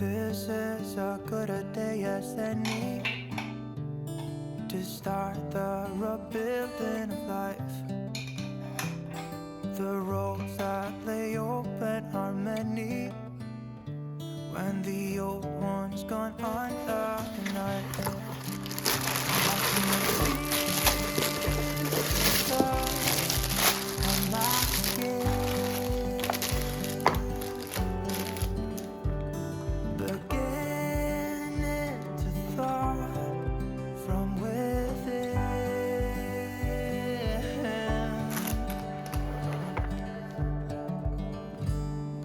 This is as good a day as any to start the rebuilding of life. The roads that lay open are many when the old one's gone under the night. I can feel the sun on my skin, beginning to thaw from within.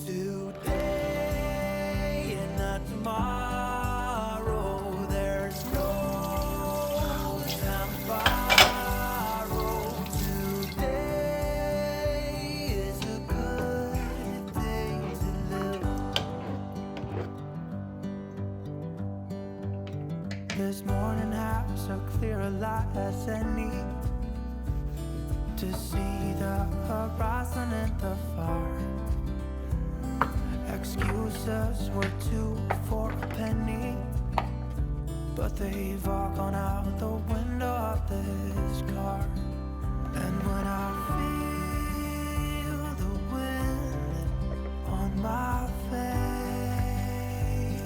Today and not tomorrow, there's no time to borrow. Today is a good day to live. This morning has a clearer light as any to see the horizon and the far. Excuses were 2 for a penny, but they've all gone out the window of this car. And when I feel the wind on my face,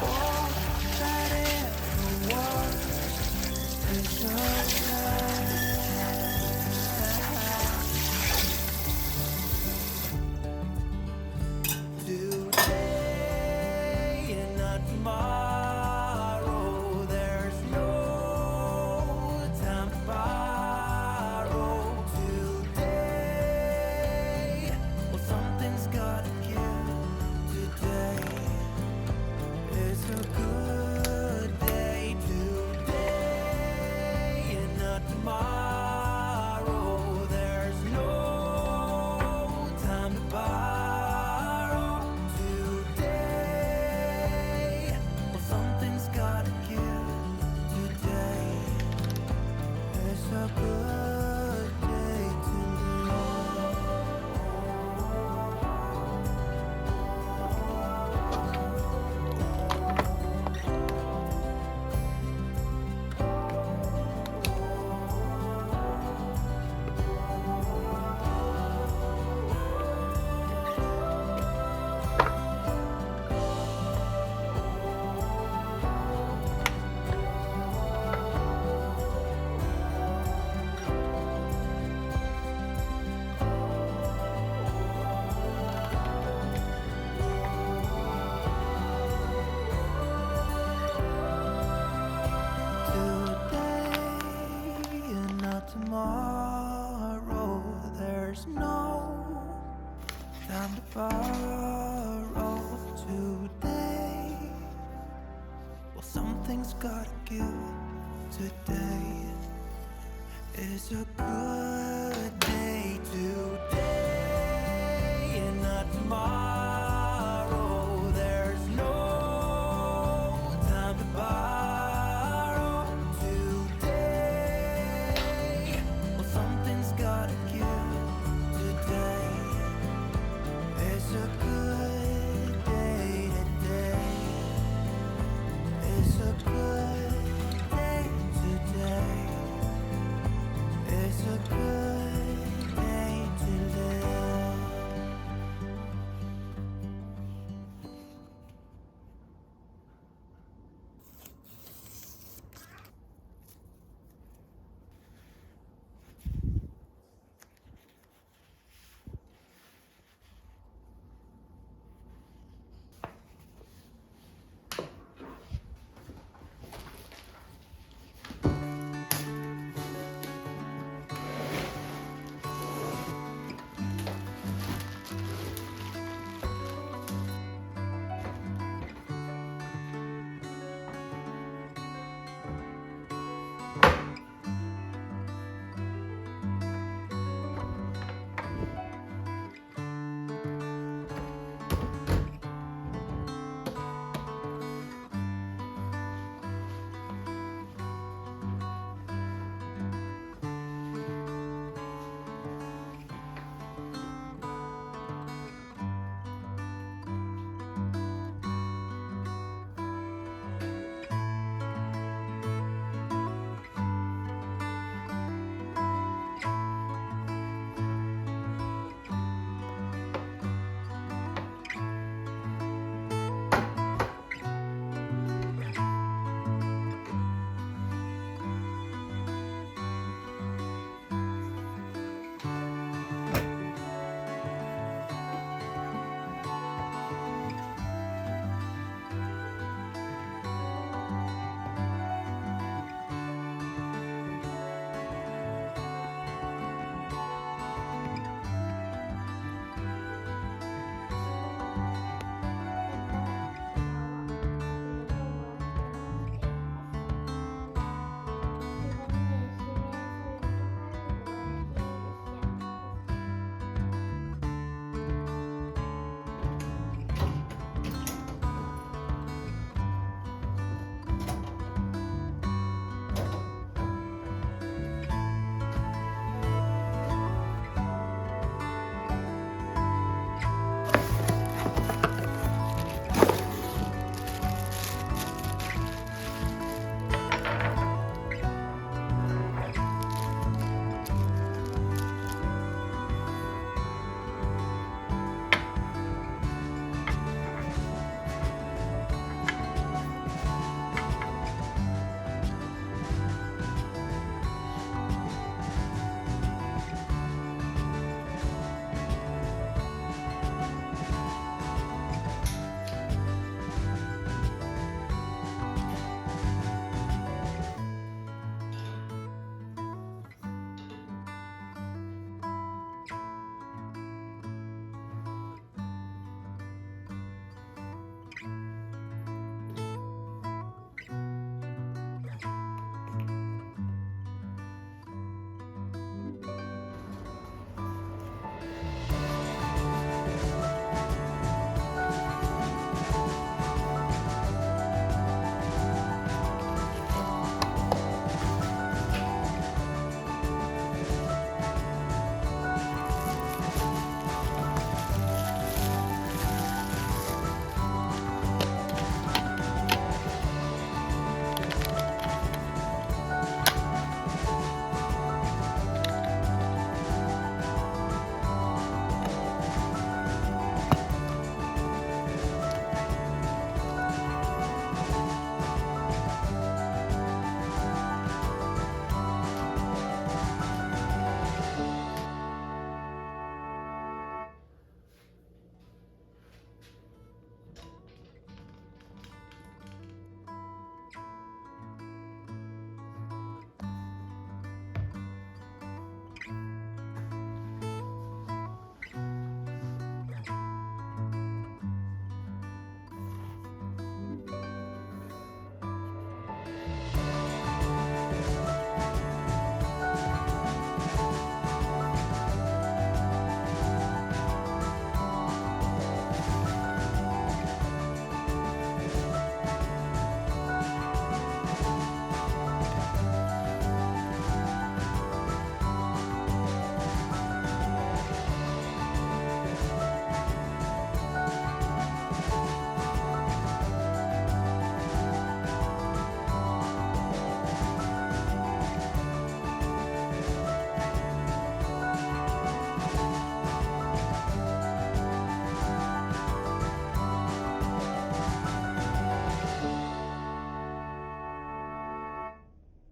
all that ever was is just today and not tomorrow. There's no time to borrow. Today, well, something's gotta give. Today is a good day. Today and not tomorrow. There's no time to borrow. Today, well, something's gotta give. Today is a good day to live. Today and not tomorrow. There's no time to borrow. Today, well, something's gotta give. Today is a good